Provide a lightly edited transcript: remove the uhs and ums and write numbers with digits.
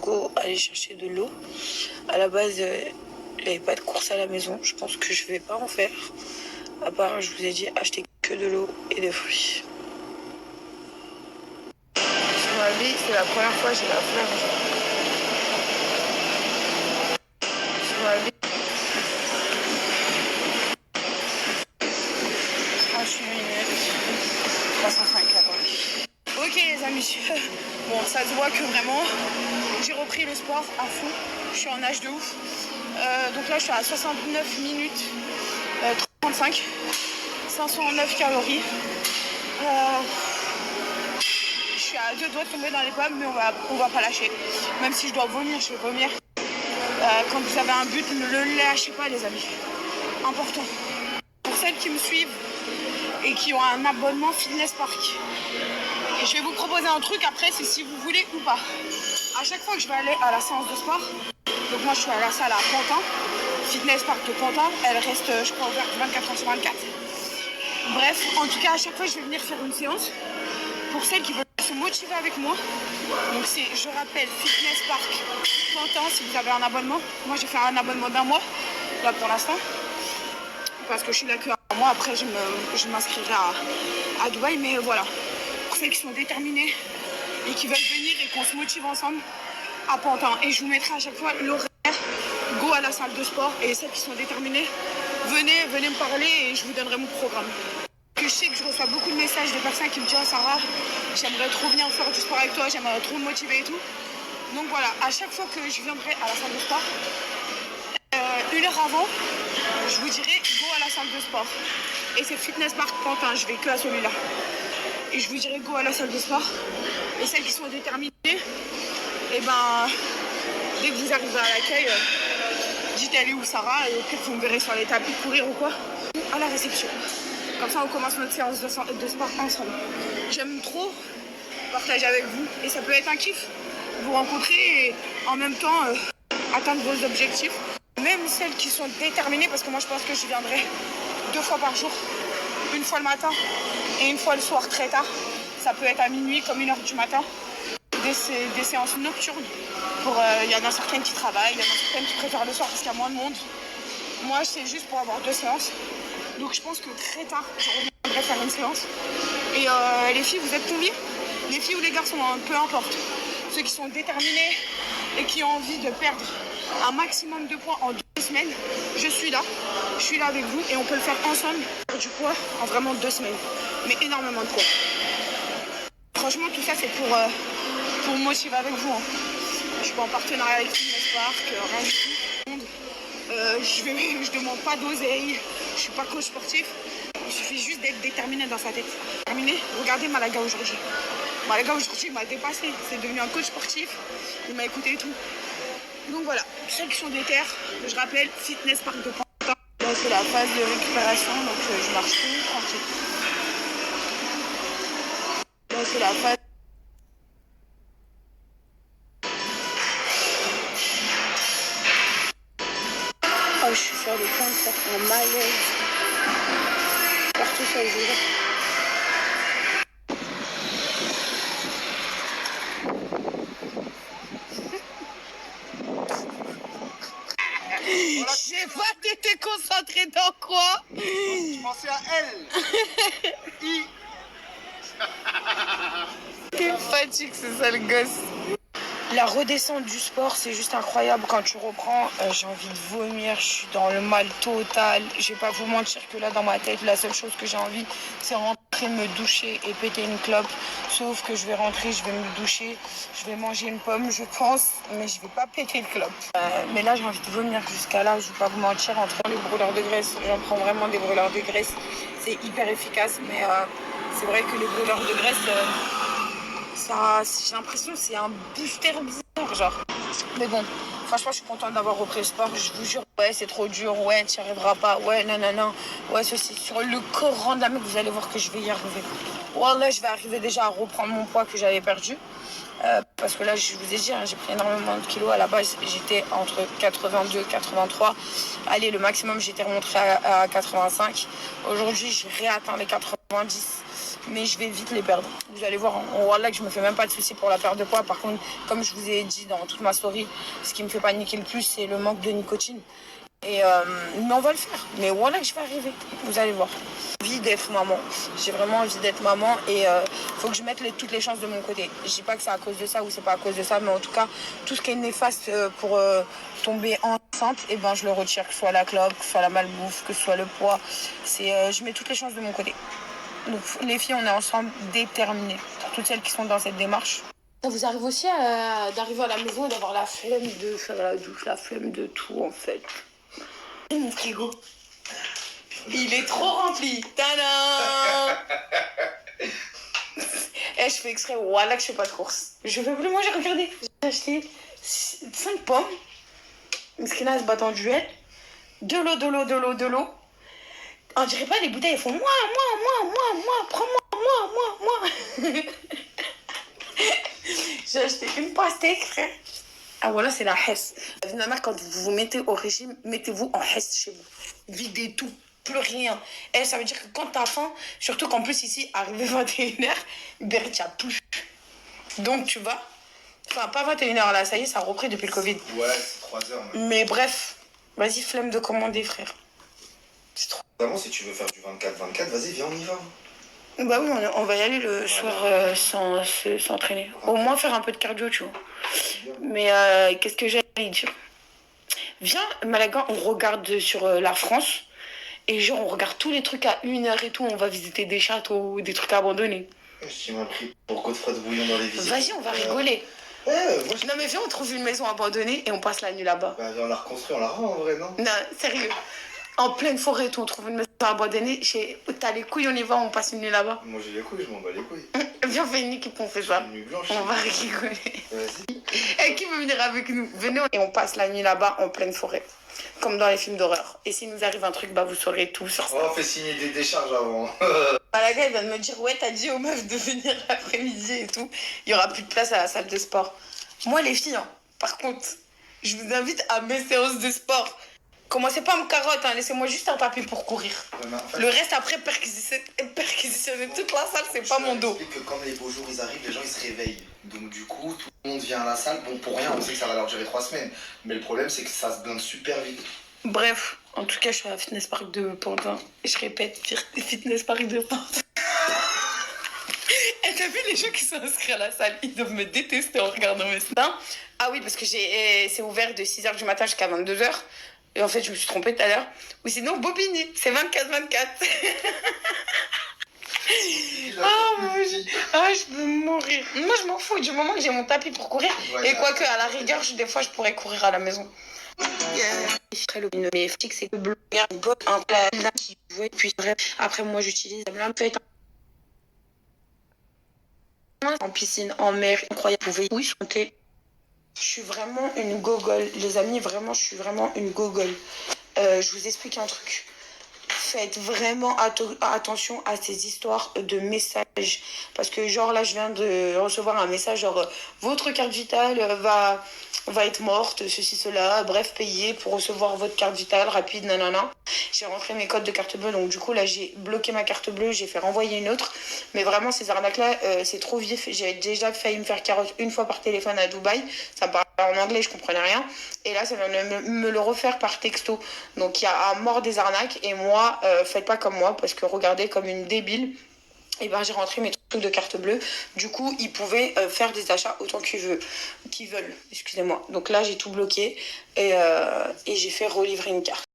Go aller chercher de l'eau. À la base, il n'y avait pas de course à la maison. Je pense que je vais pas en faire. À part, je vous ai dit, acheter que de l'eau et des fruits. Sur ma vie, c'est la première fois que j'ai la flemme. Sur ma vie. 38 minutes. 305 calories. Ok les amis, bon ça se voit que vraiment j'ai repris le sport à fond, je suis en nage de ouf. Donc là je suis à 69 minutes 35, 509 calories. Je suis à 2 doigts de tomber dans les pommes, mais on va pas lâcher. Même si je dois vomir, je vais vomir. Quand vous avez un but, ne le lâchez pas les amis. Important. Pour celles qui me suivent et qui ont un abonnement Fitness Park. Et je vais vous proposer un truc après, c'est si vous voulez ou pas. À chaque fois que je vais aller à la séance de sport, donc moi je suis à la salle à Pantin, Fitness Park de Pantin, elle reste je crois ouverte 24 heures sur 24. Bref, en tout cas à chaque fois je vais venir faire une séance pour celles qui veulent se motiver avec moi. Donc c'est, je rappelle, Fitness Park Pantin si vous avez un abonnement. Moi j'ai fait un abonnement d'1 mois, là pour l'instant. Parce que je suis là que un mois, après je m'inscrirai à Dubaï, mais voilà. Celles qui sont déterminées et qui veulent venir et qu'on se motive ensemble à Pantin. Et je vous mettrai à chaque fois l'horaire, go à la salle de sport. Et celles qui sont déterminées, venez me parler et je vous donnerai mon programme. Je sais que je reçois beaucoup de messages de personnes qui me disent « Oh Sarah, j'aimerais trop venir faire du sport avec toi, j'aimerais trop me motiver et tout ». Donc voilà, à chaque fois que je viendrai à la salle de sport, 1 heure avant, je vous dirai go à la salle de sport. Et c'est Fitness Park Pantin, je vais que à celui-là. Et je vous dirai go à la salle de sport. Et celles qui sont déterminées, et ben dès que vous arrivez à l'accueil, dites elle est où Sarah, et peut-être vous me verrez sur les tapis courir ou quoi, à la réception. Comme ça on commence notre séance de sport ensemble. J'aime trop partager avec vous et ça peut être un kiff. Vous rencontrer et en même temps atteindre vos objectifs. Même celles qui sont déterminées, parce que moi je pense que je viendrai 2 fois par jour. Une fois le matin et une fois le soir très tard. Ça peut être à minuit comme 1 heure du matin. Des séances nocturnes. Il y en a certaines qui travaillent, il y en a certaines qui préfèrent le soir parce qu'il y a moins de monde. Moi c'est juste pour avoir 2 séances. Donc je pense que très tard je reviendrai faire une séance. Et les filles, vous êtes combien? Les filles ou les garçons, hein, peu importe. Ceux qui sont déterminés et qui ont envie de perdre un maximum de poids en 2 semaines, je suis là avec vous et on peut le faire ensemble, du poids en vraiment 2 semaines, mais énormément de poids. Franchement tout ça c'est pour me motiver avec vous, hein. Je suis pas en partenariat avec Fitness Park, rien du tout. Je demande pas d'oseille, je suis pas coach sportif, il suffit juste d'être déterminé dans sa tête. Terminé. Regardez Malaga aujourd'hui. Malaga aujourd'hui m'a dépassé, c'est devenu un coach sportif, il m'a écouté et tout. Donc voilà, celles qui sont des terres, je rappelle, Fitness Park de Pantin. Là c'est la phase de récupération, donc je marche tout tranquille. Là c'est la phase. Oh, je suis sur le point de faire un malaise. Partout ça joue. Je sais pas, t'étais concentré dans quoi? Je pensais à elle. Quelle fatigue, c'est ça le gosse. La redescente du sport, c'est juste incroyable. Quand tu reprends, j'ai envie de vomir, je suis dans le mal total. Je vais pas vous mentir que là, dans ma tête, la seule chose que j'ai envie, c'est rentrer, me doucher et péter une clope. Sauf que je vais rentrer, je vais me doucher, je vais manger une pomme, je pense, mais je vais pas péter le clope. Mais là, j'ai envie de vomir jusqu'à là, je vais pas vous mentir, entre les brûleurs de graisse, j'en prends vraiment des brûleurs de graisse. C'est hyper efficace, mais c'est vrai que les brûleurs de graisse... ça, j'ai l'impression que c'est un booster bizarre, genre. Mais bon, franchement, je suis contente d'avoir repris le sport. Je vous jure, ouais, c'est trop dur. Ouais, tu n'y arriveras pas. Ouais, non. Ouais, ceci, sur le Coran de la Mecque, vous allez voir que je vais y arriver. Wallah, je vais arriver déjà à reprendre mon poids que j'avais perdu. Parce que là, je vous ai dit, hein, j'ai pris énormément de kilos. À la base, j'étais entre 82 et 83. Allez, le maximum, j'étais remontée à 85. Aujourd'hui, j'ai réatteint les 90. mais je vais vite les perdre. Vous allez voir, Wallah, que je me fais même pas de soucis pour la perte de poids. Par contre, comme je vous ai dit dans toute ma story, ce qui me fait paniquer le plus, c'est le manque de nicotine. Et mais on va le faire. Mais voilà que je vais arriver. Vous allez voir. J'ai envie d'être maman. J'ai vraiment envie d'être maman et faut que je mette toutes les chances de mon côté. Je dis pas que c'est à cause de ça ou c'est pas à cause de ça, mais en tout cas, tout ce qui est néfaste pour tomber enceinte, et ben je le retire. Que ce soit la clope, que ce soit la malbouffe, que ce soit le poids. Je mets toutes les chances de mon côté. Donc les filles, on est ensemble déterminées. Pour toutes celles qui sont dans cette démarche. Ça vous arrive aussi d'arriver à la maison et d'avoir la flemme de faire la douche, la flemme de tout en fait. Mon frigo, il est trop rempli. Tadam. Et je fais exprès, voilà que je fais pas de course. Je veux plus manger, regardez. J'ai acheté 5 pommes. Miskina, elle se bat en duel. De l'eau. On dirait pas, les bouteilles, elles font moi, prends-moi, moi. J'ai acheté une pastèque, frère. Ah voilà, c'est la hesse. Ma mère, quand vous vous mettez au régime, mettez-vous en hesse chez vous. Videz tout, plus rien. Et ça veut dire que quand t'as faim, surtout qu'en plus ici, arrivé 21h, Berit, il n'y a plus. Donc tu vas, enfin pas 21h là, ça y est, ça a repris depuis le Covid. Ouais, c'est 3 heures. Mais bref, vas-y, flemme de commander, frère. C'est trop. Vraiment, si tu veux faire du 24-24, vas-y, viens, on y va. Bah oui, on va y aller le soir sans s'entraîner. Au moins faire un peu de cardio, tu vois. Mais qu'est-ce que j'allais dire? Viens, Malaga, on regarde sur la France. Et genre, on regarde tous les trucs à 1h et tout. On va visiter des châteaux, des trucs abandonnés. Tu m'as pris pour Godefroy de Bouillon dans les visites. Vas-y, on va rigoler. Ouais, Non mais viens, on trouve une maison abandonnée et on passe la nuit là-bas. Bah viens, on la reconstruit, on la rend en vrai, non? Non, sérieux. En pleine forêt et tout, on trouve une maison abandonnée. T'as les couilles, on y va, on passe une nuit là-bas. Moi j'ai les couilles, je m'en bats les couilles. Viens, on fait une équipe, on fait ça. Une nuit blanche. On va rigoler. Vas-y. Et qui veut venir avec nous? Venez et on passe la nuit là-bas en pleine forêt. Comme dans les films d'horreur. Et s'il nous arrive un truc, bah vous saurez tout sur ça. On fait signer des décharges avant. La gars, elle vient de me dire, ouais, t'as dit aux meufs de venir l'après-midi et tout. Il y aura plus de place à la salle de sport. Moi, les filles, hein, par contre, je vous invite à mes séances de sport. Commencez pas à me carotte, hein, laissez-moi juste un tapis pour courir. Ouais, en fait, le reste, après, perquisitionner toute la salle, c'est pas mon dos. Je que quand les beaux jours ils arrivent, les gens ils se réveillent. Donc du coup, tout le monde vient à la salle. Bon, pour rien, on sait que ça va leur durer 3 semaines. Mais le problème, c'est que ça se blinde super vite. Bref, en tout cas, je suis à Fitness Park de Pantin. Et je répète, Fitness Park de Pantin. Et t'as vu les gens qui sont inscrits à la salle, ils doivent me détester en regardant mes stats. Ah oui, parce que c'est ouvert de 6h du matin jusqu'à 22h. Et en fait, je me suis trompée tout à l'heure. Ou sinon, Bobigny, c'est 24-24. Je veux mourir. Moi, je m'en fous du moment que j'ai mon tapis pour courir. Ouais, et quoique, à la rigueur, des fois, je pourrais courir à la maison. Mais c'est que le blogueur, un plat qui jouait, puis après, moi, j'utilise la feuille. En piscine, en mer, incroyable. Vous pouvez chanter. Je suis vraiment une gogole. Les amis, vraiment, je suis vraiment une gogole. Je vous explique un truc. Faites vraiment attention à ces histoires de messages. Parce que genre là, je viens de recevoir un message genre votre carte vitale va être morte, ceci, cela. Bref, payez pour recevoir votre carte vitale rapide, nanana. J'ai rentré mes codes de carte bleue. Donc du coup, là, j'ai bloqué ma carte bleue. J'ai fait renvoyer une autre. Mais vraiment, ces arnaques-là, c'est trop vif. J'ai déjà failli me faire carotte une fois par téléphone à Dubaï. Ça me parlait en anglais, je comprenais rien. Et là, ça vient de me le refaire par texto. Donc il y a à mort des arnaques. Et moi, faites pas comme moi, parce que regardez, comme une débile, et ben j'ai rentré mes trucs de carte bleue. Du coup, ils pouvaient faire des achats autant qu'ils veulent. Excusez-moi. Donc là, j'ai tout bloqué et j'ai fait relivrer une carte.